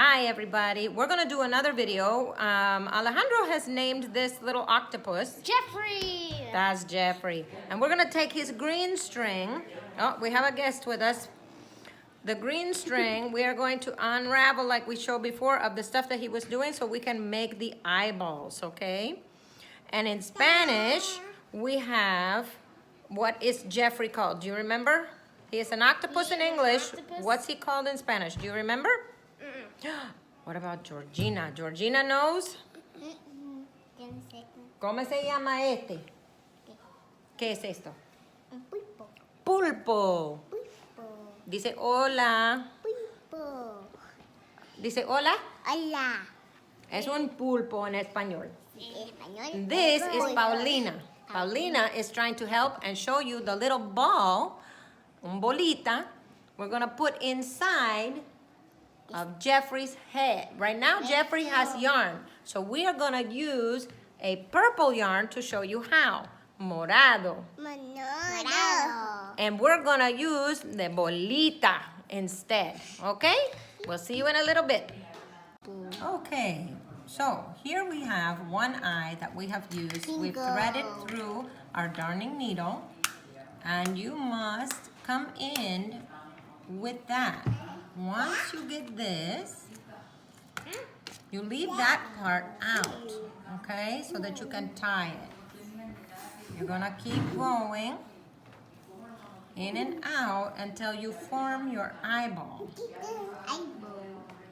Hi everybody, we're gonna do another video. Alejandro has named this little octopus Jeffrey! That's Jeffrey. And we're gonna take his green string. Oh, we have a guest with us. The green string, we are going to unravel like we showed before of the stuff that he was doing so we can make the eyeballs, okay? And in Spanish, we have, what is Jeffrey called? Do you remember? He is an octopus in English. Octopus. What's he called in Spanish? Do you remember? What about Georgina? Georgina knows? ¿Cómo se llama este? ¿Qué es esto? Un pulpo. Pulpo. Pulpo. Dice hola. Pulpo. Dice hola. Hola. Es un pulpo en español. En español. This is Paulina. Paulina is trying to help and show you the little ball, un bolita, we're going to put inside of Jeffrey's head. Right now, Jeffrey has yarn. So we are going to use a purple yarn to show you how. Morado. Morado. And we're going to use the bolita instead. Okay? We'll see you in a little bit. Okay. So here we have one eye that we have used. We've threaded through our darning needle. And you must come in with that. Once you get this, you leave that part out, okay? So that you can tie it. You're gonna keep going in and out until you form your eyeball.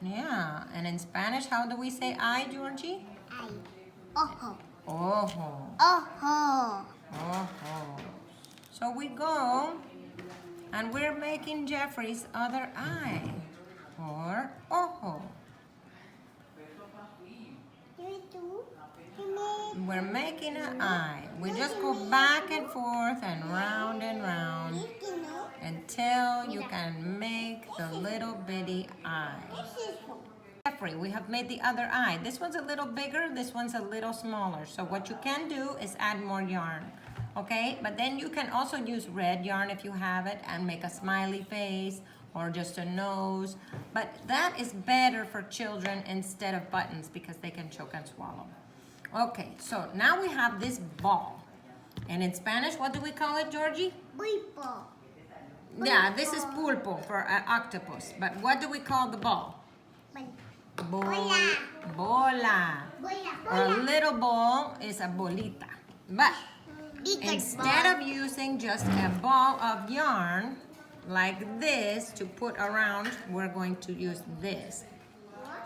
Yeah, and in Spanish, how do we say eye, Georgie? Eye. Ojo. Ojo. Ojo. Ojo. So we go and we're making Jeffrey's other eye, or ojo. We're making an eye. We just go back and forth and round until you can make the little bitty eye. Jeffrey, we have made the other eye. This one's a little bigger, this one's a little smaller. So what you can do is add more yarn. Okay, but then you can also use red yarn if you have it and make a smiley face or just a nose. But that is better for children instead of buttons because they can choke and swallow. Okay, so now we have this ball. And in Spanish, what do we call it, Georgie? Pulpo. Yeah, this is pulpo for an octopus. But what do we call the ball? Bola. Bola. Or a little ball is a bolita. But instead of using just a ball of yarn like this to put around, we're going to use this.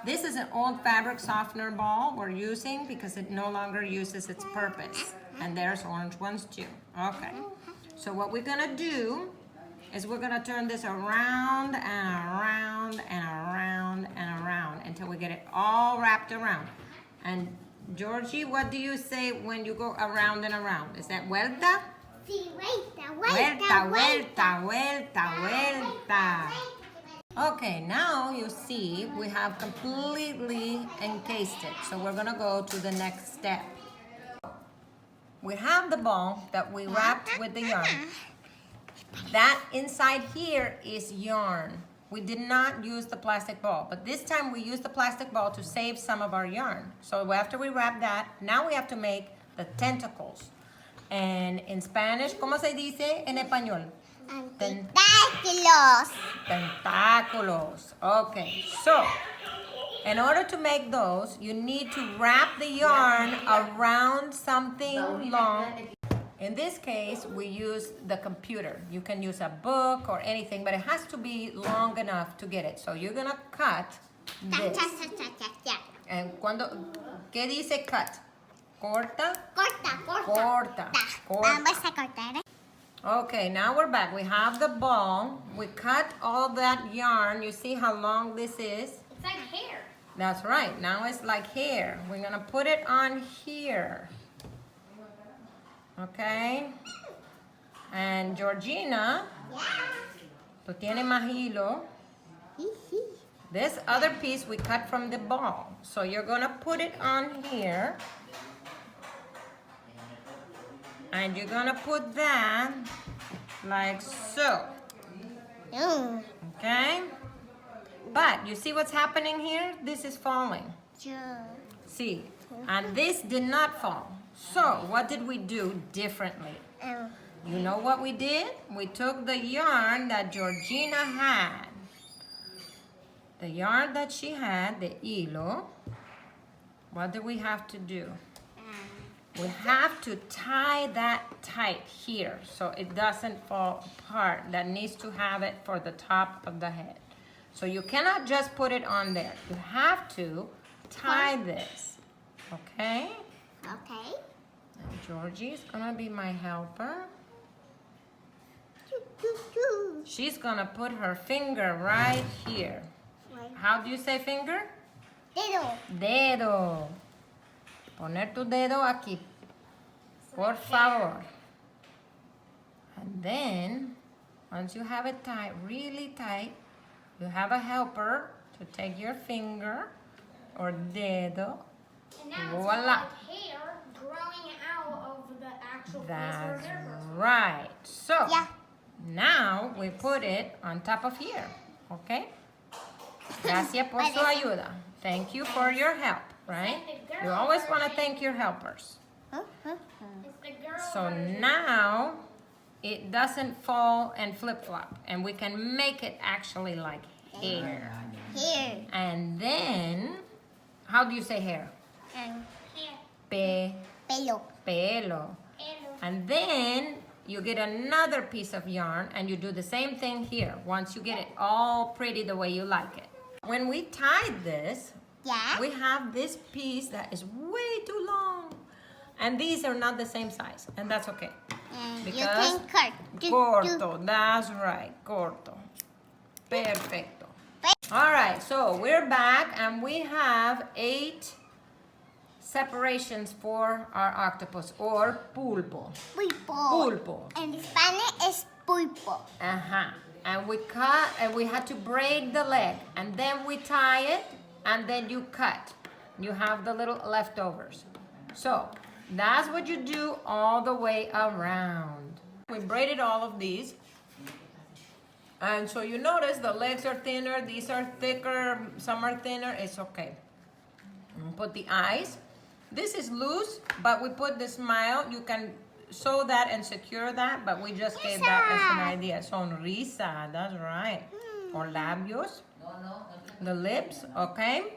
This is an old fabric softener ball we're using because it no longer uses its purpose. And there's orange ones too. Okay. So what we're gonna do is we're gonna turn this around and around and around and around until we get it all wrapped around. And Georgie, what do you say when you go around and around? Is that vuelta? Sí, vuelta, Vuelta, vuelta, vuelta, vuelta. Okay, now you see we have completely encased it. So we're gonna go to the next step. We have the ball that we wrapped with the yarn. That inside here is yarn. We did not use the plastic ball, but this time we used the plastic ball to save some of our yarn. So after we wrap that, now we have to make the tentacles. And in Spanish, ¿cómo se dice en español? Tentáculos. Tentáculos. Okay, so in order to make those, you need to wrap the yarn around something long. In this case, we use the computer. You can use a book or anything, but it has to be long enough to get it. So you're gonna cut this. And ¿qué dice cut? Corta? Corta. Vamos a cortar. Okay, now we're back. We have the ball. We cut all that yarn. You see how long this is? It's like hair. That's right. Now it's like hair. We're gonna put it on here. Okay? And Georgina, tú tienes más hilo. This other piece we cut from the ball. So you're gonna put it on here. And you're gonna put that like so. Okay? But you see what's happening here? This is falling. Sure. See, and this did not fall. So what did we do differently? You know what we did? We took the yarn that Georgina had. The yarn that she had, the hilo. What do we have to do? We have to tie that tight here so it doesn't fall apart. That needs to have it for the top of the head. So you cannot just put it on there. You have to tie this, okay? Okay. And Georgie is gonna be my helper. She's gonna put her finger right here. How do you say finger? Dedo. Dedo. Poner tu dedo aquí. Por favor. And then, once you have it tight, really tight, you have a helper to take your finger or dedo. And now Voila. it's like hair growing out of the actual place where That's hair grows. right. So, Yeah. now we put it on top of here. Okay? Gracias por su ayuda. Thank you for your help, right? You always want to thank your helpers. It's the girl So version. now it doesn't fall and flip-flop, and we can make it actually like hair. Here. And then, how do you say hair? And Pe, pelo. pelo. Pelo. And then you get another piece of yarn and you do the same thing here once you get it all pretty the way you like it. When we tied this, Yeah. we have this piece that is way too long. And these are not the same size, and that's okay. And you Because can cut. corto, that's right, corto. Perfecto. All right, so we're back and we have 8 separations for our octopus or pulpo. Pulpo. Pulpo. En Spanish es pulpo. Uh-huh. And we cut and we had to braid the leg and then we tie it and then you cut. You have the little leftovers. So that's what you do all the way around. We braided all of these. And so you notice the legs are thinner, these are thicker, some are thinner, it's okay. And put the eyes. This is loose, but we put the smile. You can sew that and secure that, but we just gave that as an idea. Sonrisa, that's right. Or labios. The lips, okay.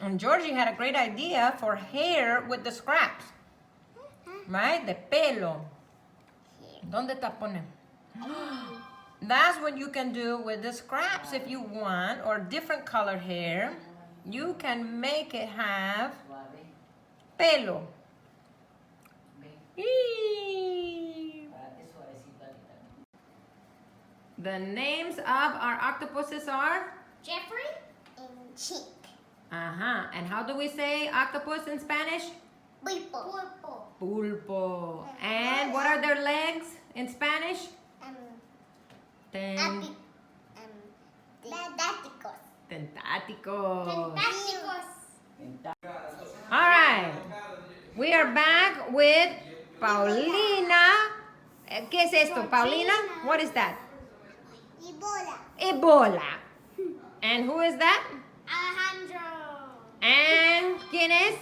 And Georgie had a great idea for hair with the scraps. Right? The pelo. ¿Dónde está pone? That's what you can do with the scraps if you want, or different color hair. You can make it have pelo. Eee. The names of our octopuses are? Jeffrey and Chick. Uh-huh. And how do we say octopus in Spanish? Pulpo. Pulpo. Pulpo. And what are their legs in Spanish? Tentáticos. Tentáticos. Tentáticos. All right. We are back with Paulina. ¿Qué es esto, Paulina? What is that? Ebola. Ebola. And who is that? Alejandro. And ¿quién es?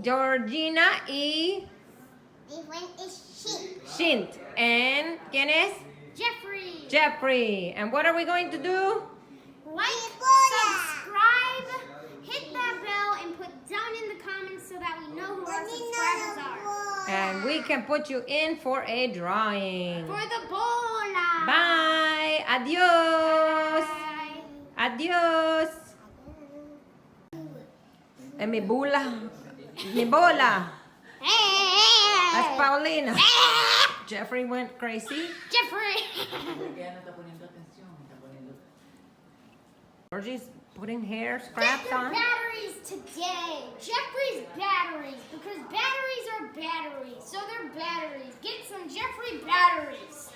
Georgina y This one is sheep. Shint. And ¿quién es? Jeffrey. Jeffrey. And what are we going to do? Like, subscribe, hit that bell, and put down in the comments so that we know who our subscribers are. And we can put you in for a drawing. For the bola. Bye. Adios. Bye. Adios. And mi bola. Mi bola. That's Paulina. Jeffrey went crazy. Jeffrey. Georgie's putting hair Get scraps your on. batteries today. Jeffrey's batteries, because batteries are batteries. So they're batteries. Get some Jeffrey batteries.